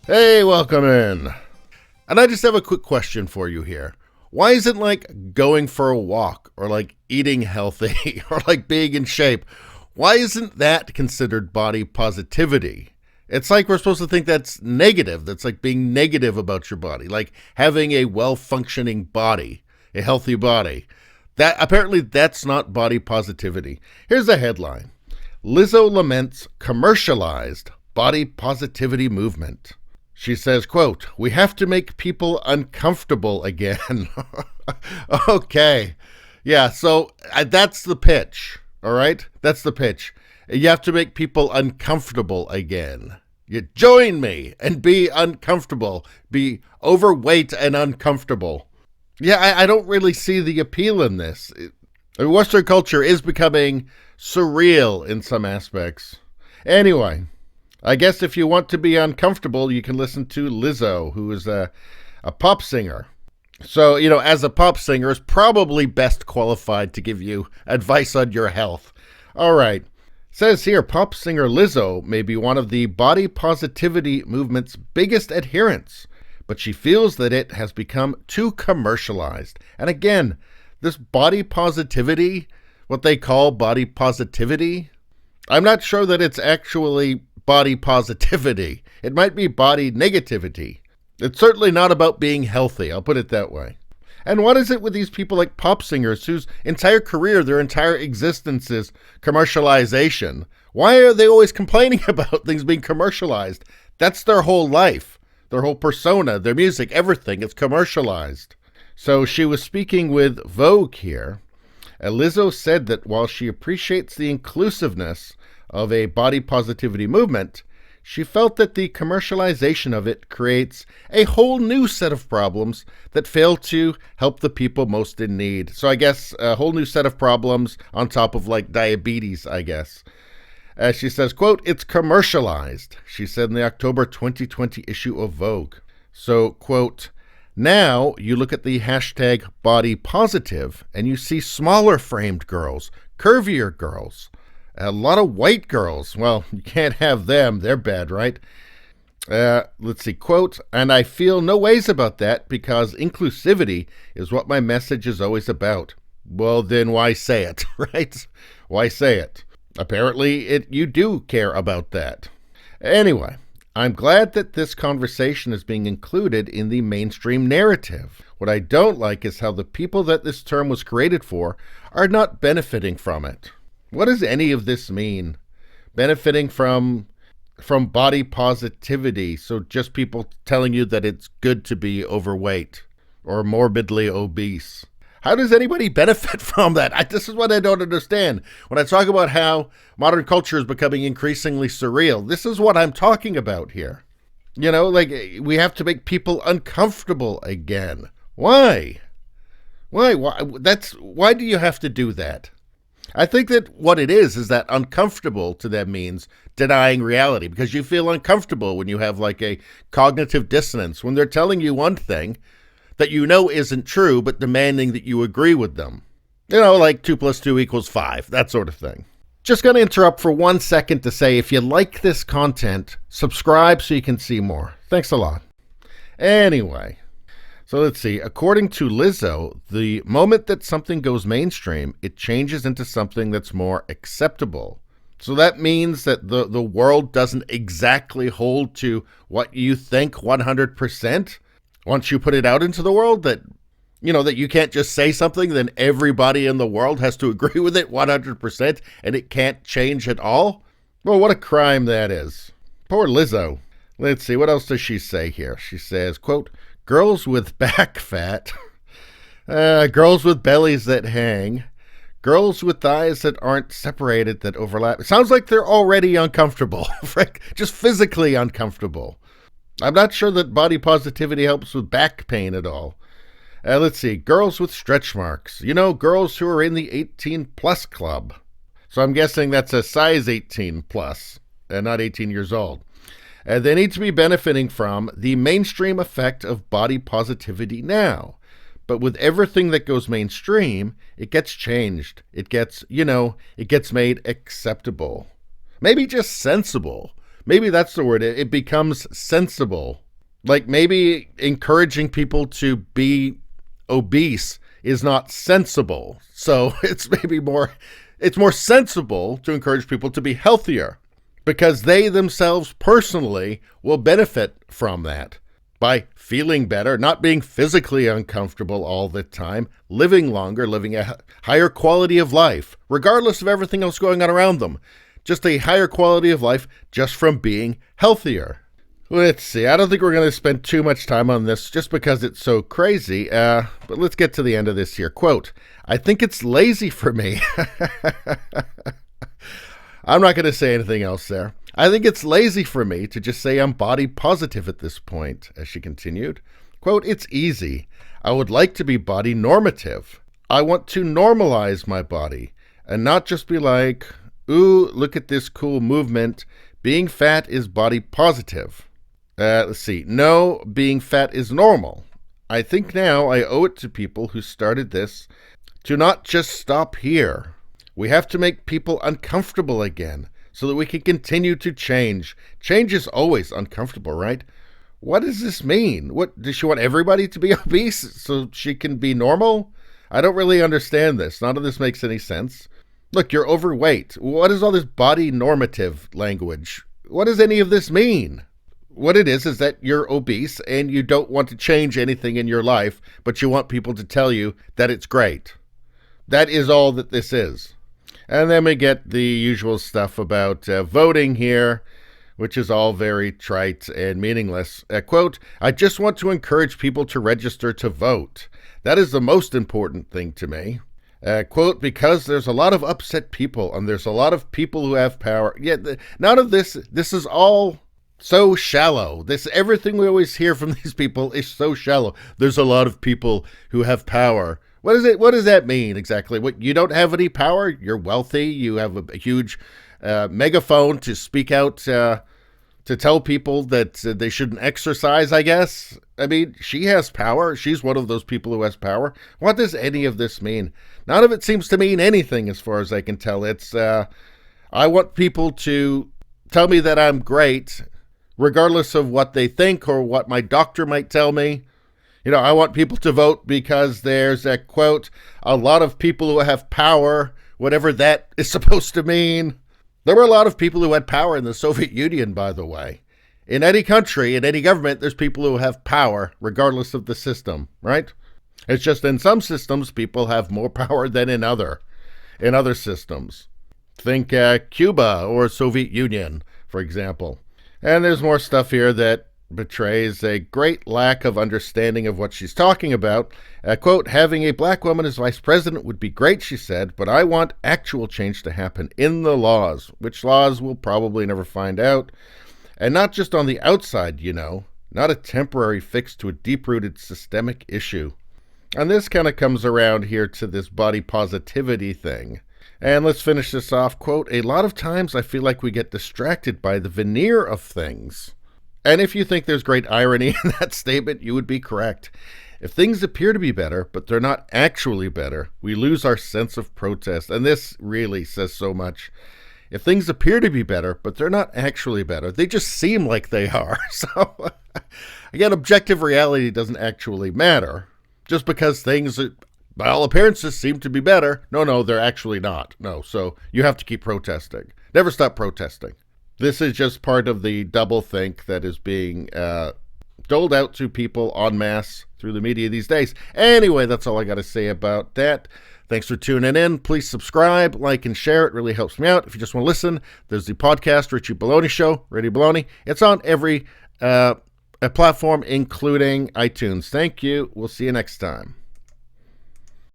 Hey, welcome in. And I just have a quick question for you here. Why isn't like going for a walk or like eating healthy or like being in shape? Why isn't that considered body positivity? It's like we're supposed to think that's negative. That's like being negative about your body, like having a well-functioning body, a healthy body. That apparently that's not body positivity. Here's the headline. Lizzo laments commercialized body positivity movement. She says, quote, "We have to make people uncomfortable again." Okay. Yeah, so that's the pitch, all right? That's the pitch. You have to make people uncomfortable again. You join me and be uncomfortable. Be overweight and uncomfortable. Yeah, I don't really see the appeal in this. Western culture is becoming surreal in some aspects. Anyway, I guess if you want to be uncomfortable, you can listen to Lizzo, who is a pop singer. So, as a pop singer, is probably best qualified to give you advice on your health. All right. Says here, pop singer Lizzo may be one of the body positivity movement's biggest adherents, but she feels that it has become too commercialized. And again, this body positivity, what they call body positivity, I'm not sure that it's actually body positivity. It might be body negativity. It's certainly not about being healthy, I'll put it that way. And what is it with these people like pop singers whose entire career, their entire existence is commercialization? Why are they always complaining about things being commercialized? That's their whole life, their whole persona, their music, everything. It's commercialized. So she was speaking with Vogue here. Lizzo said that while she appreciates the inclusiveness of a body positivity movement, she felt that the commercialization of it creates a whole new set of problems that fail to help the people most in need. So I guess a whole new set of problems on top of like diabetes, I guess. She says, quote, "It's commercialized," she said in the October 2020 issue of Vogue. So, quote, "Now you look at the hashtag body positive and you see smaller framed girls, curvier girls, a lot of white girls. Well, you can't have them. They're bad, right?" Let's see, quote, "And I feel no ways about that because inclusivity is what my message is always about." Well, then why say it, right? Why say it? Apparently, you do care about that. Anyway, I'm glad that this conversation is being included in the mainstream narrative. What I don't like is how the people that this term was created for are not benefiting from it. What does any of this mean? Benefiting from body positivity. So just people telling you that it's good to be overweight or morbidly obese. How does anybody benefit from that? This is what I don't understand. When I talk about how modern culture is becoming increasingly surreal, this is what I'm talking about here. Like we have to make people uncomfortable again. Why? Why do you have to do that? I think that what it is that uncomfortable to them means denying reality, because you feel uncomfortable when you have like a cognitive dissonance, when they're telling you one thing that isn't true, but demanding that you agree with them. Like 2 + 2 = 5, that sort of thing. Just going to interrupt for 1 second to say, if you like this content, subscribe so you can see more. Thanks a lot. Anyway. So let's see. According to Lizzo, the moment that something goes mainstream, it changes into something that's more acceptable. So that means that the world doesn't exactly hold to what you think 100%. Once you put it out into the world, that you can't just say something, then everybody in the world has to agree with it 100% and it can't change at all. Well, what a crime that is. Poor Lizzo. Let's see. What else does she say here? She says, quote, "Girls with back fat, girls with bellies that hang, girls with thighs that aren't separated, that overlap." It sounds like they're already uncomfortable, just physically uncomfortable. I'm not sure that body positivity helps with back pain at all. Let's see, girls with stretch marks. Girls who are in the 18+ club. So I'm guessing that's a size 18+, and not 18 years old. They need to be benefiting from the mainstream effect of body positivity now. But with everything that goes mainstream, it gets changed. It gets, it gets made acceptable. Maybe just sensible. maybe that's the word. It becomes sensible. Like maybe encouraging people to be obese is not sensible. So it's more sensible to encourage people to be healthier because they themselves personally will benefit from that by feeling better, not being physically uncomfortable all the time, living longer, living a higher quality of life, regardless of everything else going on around them. Just a higher quality of life just from being healthier. Let's see. I don't think we're going to spend too much time on this just because it's so crazy. But let's get to the end of this here. Quote, I think it's lazy for me. I'm not going to say anything else there. I think it's lazy for me to just say I'm body positive at this point, as she continued. Quote, it's easy. I would like to be body normative. I want to normalize my body and not just be like, ooh, look at this cool movement. Being fat is body positive. Let's see. No, being fat is normal. I think now I owe it to people who started this to not just stop here. We have to make people uncomfortable again so that we can continue to change. Change is always uncomfortable, right? What does this mean? What does she want everybody to be obese so she can be normal? I don't really understand this. None of this makes any sense. Look, you're overweight. What is all this body normative language? What does any of this mean? What it is that you're obese and you don't want to change anything in your life, but you want people to tell you that it's great. That is all that this is. And then we get the usual stuff about voting here, which is all very trite and meaningless. Quote, I just want to encourage people to register to vote. That is the most important thing to me. Quote, because there's a lot of upset people and there's a lot of people who have power. None of this is all so shallow. Everything we always hear from these people is so shallow. There's a lot of people who have power. What does that mean exactly? What, you don't have any power? You're wealthy. You have a huge megaphone to speak out to tell people that they shouldn't exercise, I guess. I mean, she has power. She's one of those people who has power. What does any of this mean? None of it seems to mean anything as far as I can tell. It's, I want people to tell me that I'm great, regardless of what they think or what my doctor might tell me. You know, I want people to vote because there's a, quote, a lot of people who have power, whatever that is supposed to mean. There were a lot of people who had power in the Soviet Union, by the way. In any country, in any government, there's people who have power, regardless of the system, right? It's just in some systems, people have more power than in other systems. Think Cuba or Soviet Union, for example. And there's more stuff here that betrays a great lack of understanding of what she's talking about. Quote, having a black woman as vice president would be great, she said, but I want actual change to happen in the laws, which laws we'll probably never find out. And not just on the outside, you know, not a temporary fix to a deep-rooted systemic issue. And this kind of comes around here to this body positivity thing. And let's finish this off. Quote, a lot of times I feel like we get distracted by the veneer of things. And if you think there's great irony in that statement, you would be correct. If things appear to be better, but they're not actually better, we lose our sense of protest. And this really says so much. If things appear to be better, but they're not actually better, they just seem like they are. So, again, objective reality doesn't actually matter. Just because things, by all appearances, seem to be better, no, they're actually not. No, so you have to keep protesting. Never stop protesting. This is just part of the doublethink that is being doled out to people en masse through the media these days. Anyway, that's all I got to say about that. Thanks for tuning in. Please subscribe, like, and share. It really helps me out. If you just want to listen, there's the podcast, Richie Baloney Show, Radio Baloney. It's on every platform, including iTunes. Thank you. We'll see you next time.